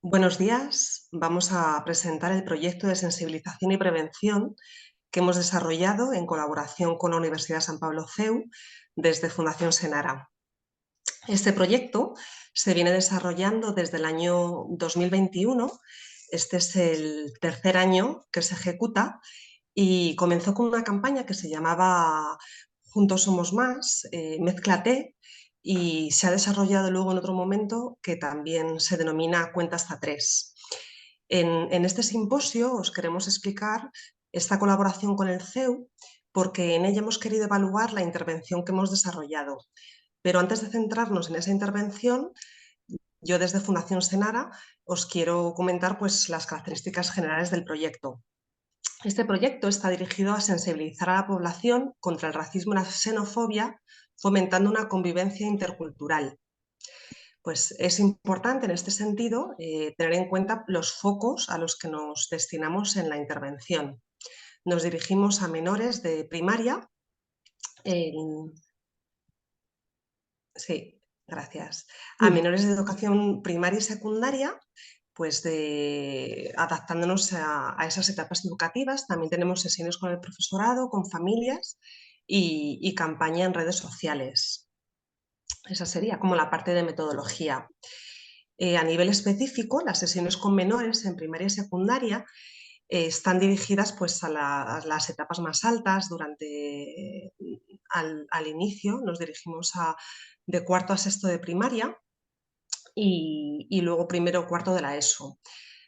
Buenos días. Vamos a presentar el proyecto de sensibilización y prevención que hemos desarrollado en colaboración con la Universidad San Pablo CEU desde Fundación Senara. Este proyecto se viene desarrollando desde el año 2021. Este es el tercer año que se ejecuta y comenzó con una campaña que se llamaba Juntos somos más, Mézclate, y se ha desarrollado luego en otro momento que también se denomina Cuenta hasta tres. En este simposio os queremos explicar esta colaboración con el CEU porque en ella hemos querido evaluar la intervención que hemos desarrollado. Pero antes de centrarnos en esa intervención, yo desde Fundación Senara os quiero comentar pues, las características generales del proyecto. Este proyecto está dirigido a sensibilizar a la población contra el racismo y la xenofobia, fomentando una convivencia intercultural. Pues es importante en este sentido tener en cuenta los focos a los que nos destinamos en la intervención. Nos dirigimos a menores de primaria, sí, gracias, a Sí, menores de educación primaria y secundaria, pues adaptándonos a esas etapas educativas. También tenemos sesiones con el profesorado, con familias y campaña en redes sociales. Esa sería como la parte de metodología. A nivel específico, las sesiones con menores en primaria y secundaria están dirigidas pues, a las etapas más altas. Al inicio nos dirigimos de cuarto a sexto de primaria y luego primero o cuarto de la ESO.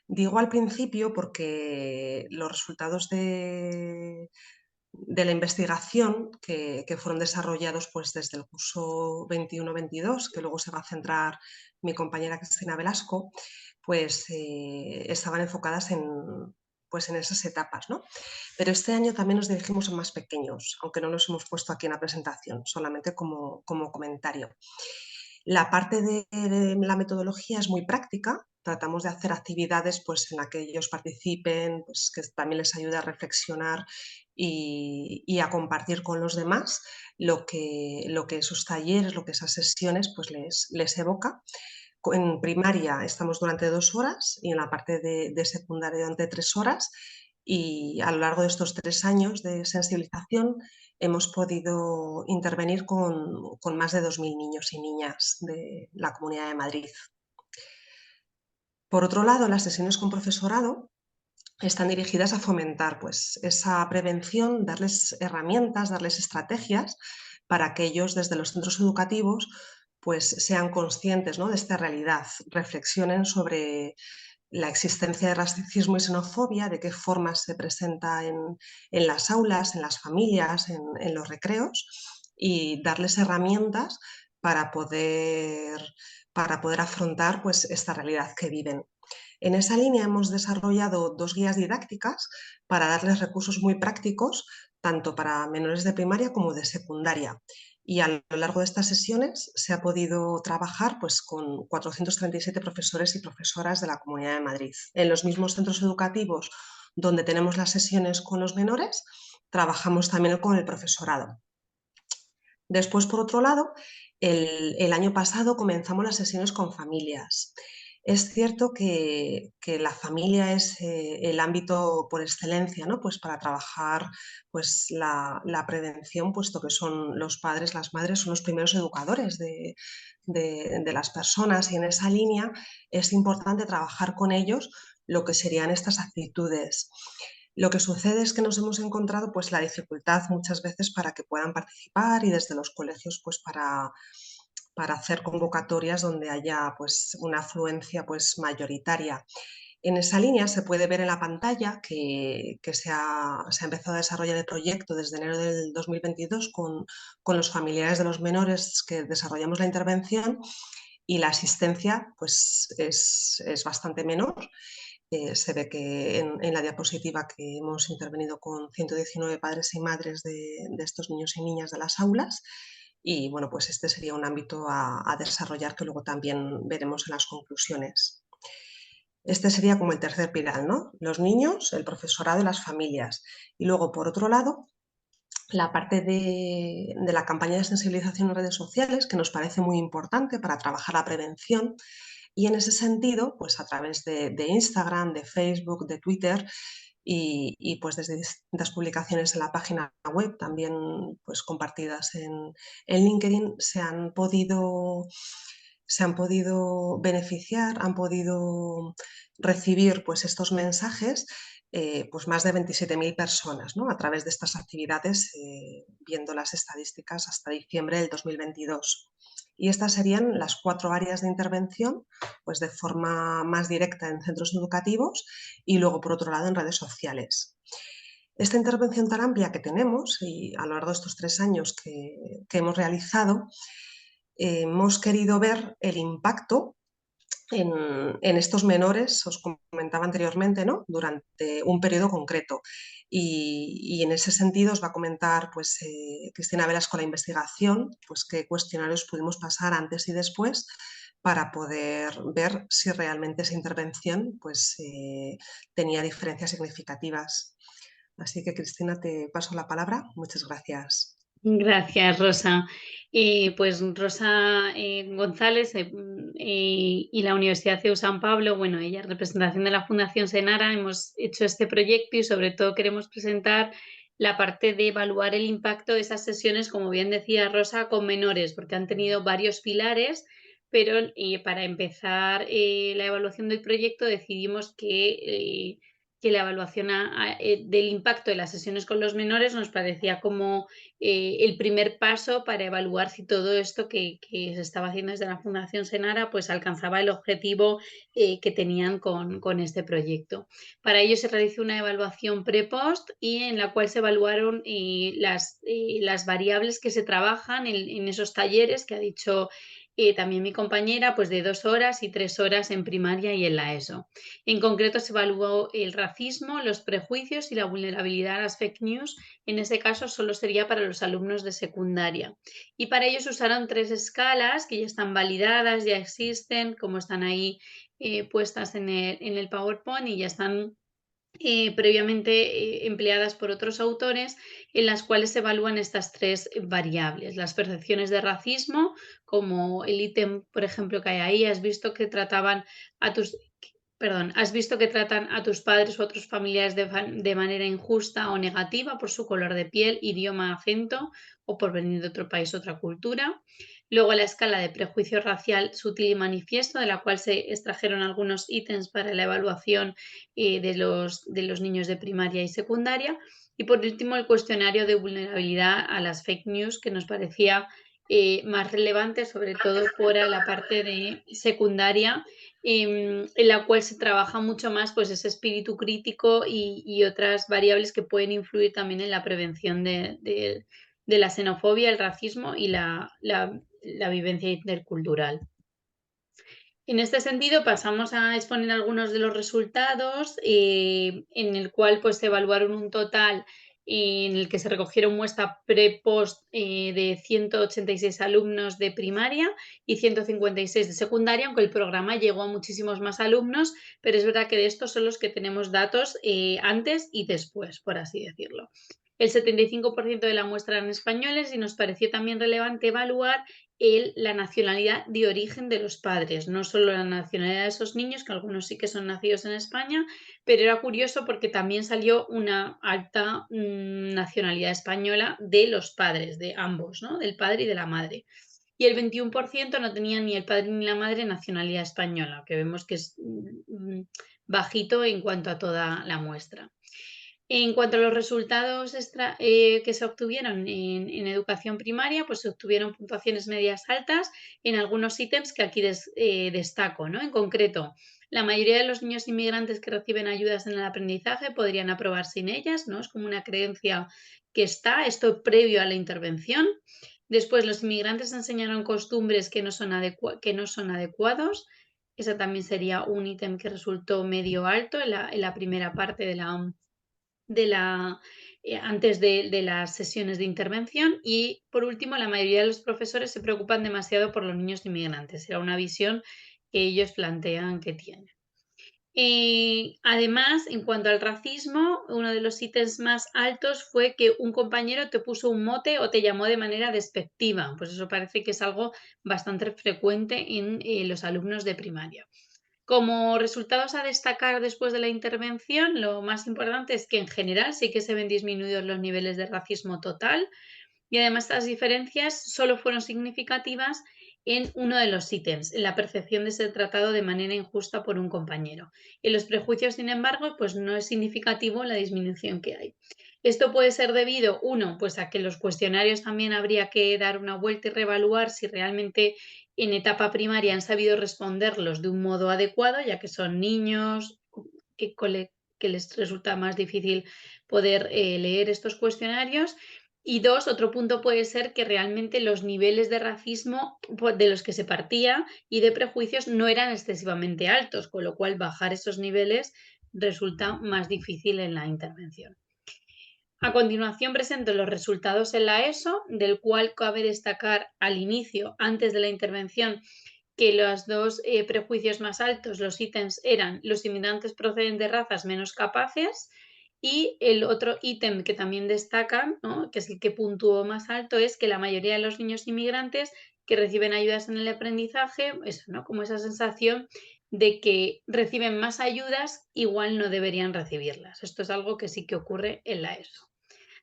Digo al principio porque los resultados de la investigación que fueron desarrollados pues, desde el curso 21-22, que luego se va a centrar mi compañera Cristina Velasco, pues estaban enfocadas pues, en esas etapas, ¿no? Pero este año también nos dirigimos a más pequeños, aunque no los hemos puesto aquí en la presentación, solamente como comentario. La parte de la metodología es muy práctica. Tratamos de hacer actividades pues, en las que ellos participen, pues, que también les ayude a reflexionar y a compartir con los demás lo que esos talleres, lo que esas sesiones pues, les evoca. En primaria estamos durante 2 horas y en la parte de secundaria durante 3 horas, y a lo largo de estos 3 años de sensibilización hemos podido intervenir con más de 2.000 niños y niñas de la Comunidad de Madrid. Por otro lado, las sesiones con profesorado están dirigidas a fomentar pues, esa prevención, darles herramientas, darles estrategias para que ellos desde los centros educativos pues, sean conscientes, ¿no?, de esta realidad, reflexionen sobre la existencia de racismo y xenofobia, de qué formas se presenta en las aulas, en las familias, en los recreos, y darles herramientas para poder, para poder afrontar pues, esta realidad que viven. En esa línea hemos desarrollado 2 guías didácticas para darles recursos muy prácticos, tanto para menores de primaria como de secundaria. Y a lo largo de estas sesiones se ha podido trabajar pues, con 437 profesores y profesoras de la Comunidad de Madrid. En los mismos centros educativos donde tenemos las sesiones con los menores, trabajamos también con el profesorado. Después, por otro lado, el año pasado comenzamos las sesiones con familias. Es cierto que la familia es el ámbito por excelencia, ¿no?, pues para trabajar pues, la prevención, puesto que son los padres, las madres, son los primeros educadores de las personas, y en esa línea es importante trabajar con ellos lo que serían estas actitudes. Lo que sucede es que nos hemos encontrado pues, la dificultad muchas veces para que puedan participar, y desde los colegios pues, para hacer convocatorias donde haya pues, una afluencia pues, mayoritaria. En esa línea se puede ver en la pantalla que se ha empezado a desarrollar el proyecto desde enero del 2022 con los familiares de los menores que desarrollamos la intervención, y la asistencia pues, es bastante menor. Se ve que en la diapositiva que hemos intervenido con 119 padres y madres de estos niños y niñas de las aulas, y bueno, pues este sería un ámbito a desarrollar que luego también veremos en las conclusiones. Este sería como el tercer pilar, ¿no? Los niños, el profesorado y las familias. Y luego, por otro lado, la parte de la campaña de sensibilización en redes sociales, que nos parece muy importante para trabajar la prevención. Y en ese sentido, pues a través de Instagram, de Facebook, de Twitter pues desde distintas publicaciones en la página web, también pues compartidas en LinkedIn, se han podido beneficiar, han podido recibir pues estos mensajes pues más de 27.000 personas, ¿no? A través de estas actividades, viendo las estadísticas hasta diciembre del 2022. Y estas serían las 4 áreas de intervención, pues de forma más directa en centros educativos y luego, por otro lado, en redes sociales. Esta intervención tan amplia que tenemos y a lo largo de estos 3 años que hemos realizado, hemos querido ver el impacto en estos menores, os comentaba anteriormente, ¿no? Durante un periodo concreto. Y en ese sentido os va a comentar pues, Cristina Velas con la investigación, pues qué cuestionarios pudimos pasar antes y después para poder ver si realmente esa intervención pues, tenía diferencias significativas. Así que, Cristina, te paso la palabra. Muchas gracias. Gracias, Rosa. Pues Rosa González y la Universidad CEU San Pablo, bueno, ella en representación de la Fundación Senara, hemos hecho este proyecto y sobre todo queremos presentar la parte de evaluar el impacto de esas sesiones, como bien decía Rosa, con menores, porque han tenido varios pilares, pero para empezar la evaluación del proyecto decidimos que la evaluación del impacto de las sesiones con los menores nos parecía como el primer paso para evaluar si todo esto que se estaba haciendo desde la Fundación Senara pues alcanzaba el objetivo que tenían con este proyecto. Para ello se realizó una evaluación pre-post y en la cual se evaluaron las variables que se trabajan en esos talleres que ha dicho también mi compañera, pues de 2 horas y 3 horas en primaria y en la ESO. En concreto se evaluó el racismo, los prejuicios y la vulnerabilidad a las fake news. En ese caso solo sería para los alumnos de secundaria. Y para ello se usaron 3 escalas que ya están validadas, ya existen, como están ahí puestas en el PowerPoint y ya están previamente empleadas por otros autores, en las cuales se evalúan estas 3 variables. Las percepciones de racismo, como el ítem, por ejemplo, que hay ahí, has visto que trataban a tus has visto que tratan a tus padres u otros familiares de manera injusta o negativa por su color de piel, idioma, acento o por venir de otro país, otra cultura. Luego la escala de prejuicio racial sutil y manifiesto, de la cual se extrajeron algunos ítems para la evaluación de los niños de primaria y secundaria. Y por último, el cuestionario de vulnerabilidad a las fake news, que nos parecía más relevante, sobre todo por la parte de secundaria, en la cual se trabaja mucho más pues, ese espíritu crítico y otras variables que pueden influir también en la prevención de la xenofobia, el racismo y la vivencia intercultural. En este sentido, pasamos a exponer algunos de los resultados, en el cual pues, se evaluaron un total en el que se recogieron muestra pre-post de 186 alumnos de primaria y 156 de secundaria, aunque el programa llegó a muchísimos más alumnos, pero es verdad que de estos son los que tenemos datos antes y después, por así decirlo. El 75% de la muestra eran españoles y nos pareció también relevante evaluar la nacionalidad de origen de los padres, no solo la nacionalidad de esos niños, que algunos sí que son nacidos en España, pero era curioso porque también salió una alta nacionalidad española de los padres, de ambos, ¿no? Del padre y de la madre. Y el 21% no tenía ni el padre ni la madre nacionalidad española, que vemos que es bajito en cuanto a toda la muestra. En cuanto a los resultados que se obtuvieron en educación primaria, pues se obtuvieron puntuaciones medias altas en algunos ítems que aquí destaco, ¿no? En concreto, la mayoría de los niños inmigrantes que reciben ayudas en el aprendizaje podrían aprobar sin ellas, ¿no? Es como una creencia que está, esto previo a la intervención. Después, los inmigrantes enseñaron costumbres que no son adecuados. Esa también sería un ítem que resultó medio alto en la primera parte de la, antes de las sesiones de intervención. Y por último, la mayoría de los profesores se preocupan demasiado por los niños inmigrantes. Era una visión que ellos plantean que tienen. Además, en cuanto al racismo, uno de los ítems más altos fue que un compañero te puso un mote o te llamó de manera despectiva. Pues eso parece que es algo bastante frecuente en los alumnos de primaria. Como resultados a destacar después de la intervención, lo más importante es que en general sí que se ven disminuidos los niveles de racismo total, y además estas diferencias solo fueron significativas en uno de los ítems, en la percepción de ser tratado de manera injusta por un compañero. En los prejuicios, sin embargo, pues no es significativo la disminución que hay. Esto puede ser debido, uno, pues a que los cuestionarios también habría que dar una vuelta y reevaluar si realmente en etapa primaria han sabido responderlos de un modo adecuado, ya que son niños que les resulta más difícil poder leer estos cuestionarios. Y dos, otro punto puede ser que realmente los niveles de racismo de los que se partía y de prejuicios no eran excesivamente altos, con lo cual bajar esos niveles resulta más difícil en la intervención. A continuación presento los resultados en la ESO, del cual cabe destacar al inicio, antes de la intervención, que los dos prejuicios más altos, los ítems, eran los inmigrantes proceden de razas menos capaces, y el otro ítem que también destacan, ¿no?, que es el que puntuó más alto, es que la mayoría de los niños inmigrantes que reciben ayudas en el aprendizaje, eso, ¿no?, como esa sensación de que reciben más ayudas, igual no deberían recibirlas. Esto es algo que sí que ocurre en la ESO.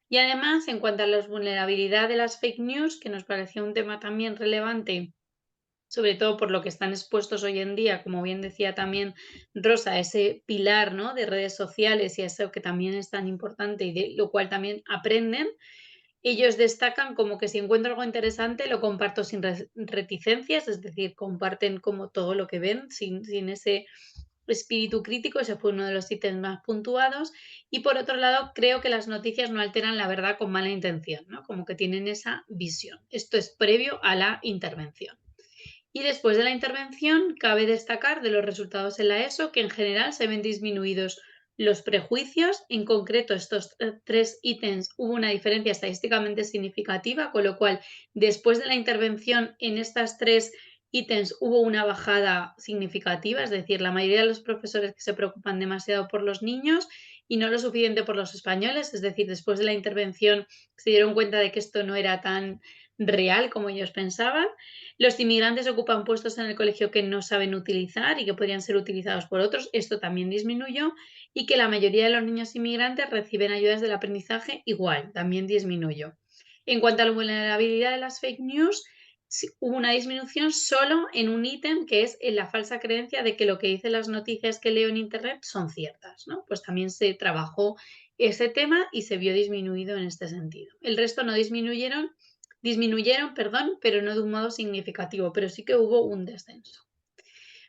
Y además, en cuanto a la vulnerabilidad de las fake news, que nos pareció un tema también relevante, sobre todo por lo que están expuestos hoy en día, como bien decía también Rosa, ese pilar, ¿no?, de redes sociales y eso que también es tan importante y de lo cual también aprenden, ellos destacan como que si encuentro algo interesante lo comparto sin reticencias, es decir, comparten como todo lo que ven sin ese espíritu crítico, ese fue uno de los ítems más puntuados. Y por otro lado, creo que las noticias no alteran la verdad con mala intención, ¿no? Como que tienen esa visión. Esto es previo a la intervención. Y después de la intervención, cabe destacar de los resultados en la ESO que en general se ven disminuidos los prejuicios. En concreto, estos tres ítems hubo una diferencia estadísticamente significativa, con lo cual después de la intervención en estas tres ítems hubo una bajada significativa, es decir, la mayoría de los profesores que se preocupan demasiado por los niños y no lo suficiente por los españoles, es decir, después de la intervención se dieron cuenta de que esto no era tan real como ellos pensaban. Los inmigrantes ocupan puestos en el colegio que no saben utilizar y que podrían ser utilizados por otros. Esto también disminuyó. Y que la mayoría de los niños inmigrantes reciben ayudas del aprendizaje igual, también disminuyó. En cuanto a la vulnerabilidad de las fake news, hubo una disminución solo en un ítem, que es en la falsa creencia de que lo que dicen las noticias que leo en Internet son ciertas, ¿no? Pues también se trabajó ese tema y se vio disminuido en este sentido. El resto no disminuyeron, perdón, pero no de un modo significativo, pero sí que hubo un descenso.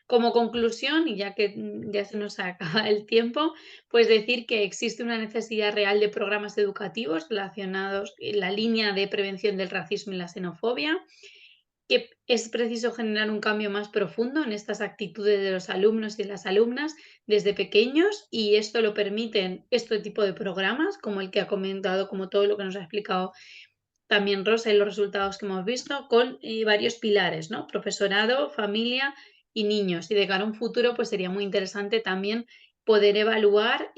Como conclusión, y ya que ya se nos acaba el tiempo, pues decir que existe una necesidad real de programas educativos relacionados en la línea de prevención del racismo y la xenofobia, que es preciso generar un cambio más profundo en estas actitudes de los alumnos y de las alumnas desde pequeños, y esto lo permiten este tipo de programas, como el que ha comentado, como todo lo que nos ha explicado también Rosa y los resultados que hemos visto, con varios pilares, ¿no? Profesorado, familia y niños. Y de cara a un futuro, pues sería muy interesante también poder evaluar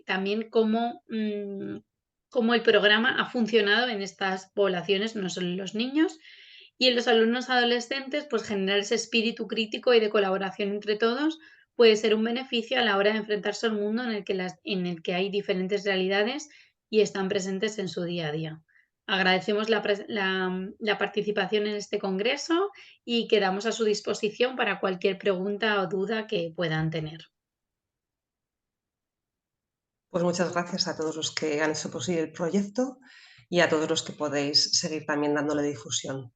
también cómo el programa ha funcionado en estas poblaciones, no solo en los niños. Y en los alumnos adolescentes, pues generar ese espíritu crítico y de colaboración entre todos puede ser un beneficio a la hora de enfrentarse al mundo en el que hay diferentes realidades y están presentes en su día a día. Agradecemos la participación en este congreso y quedamos a su disposición para cualquier pregunta o duda que puedan tener. Pues muchas gracias a todos los que han hecho posible el proyecto y a todos los que podéis seguir también dándole difusión.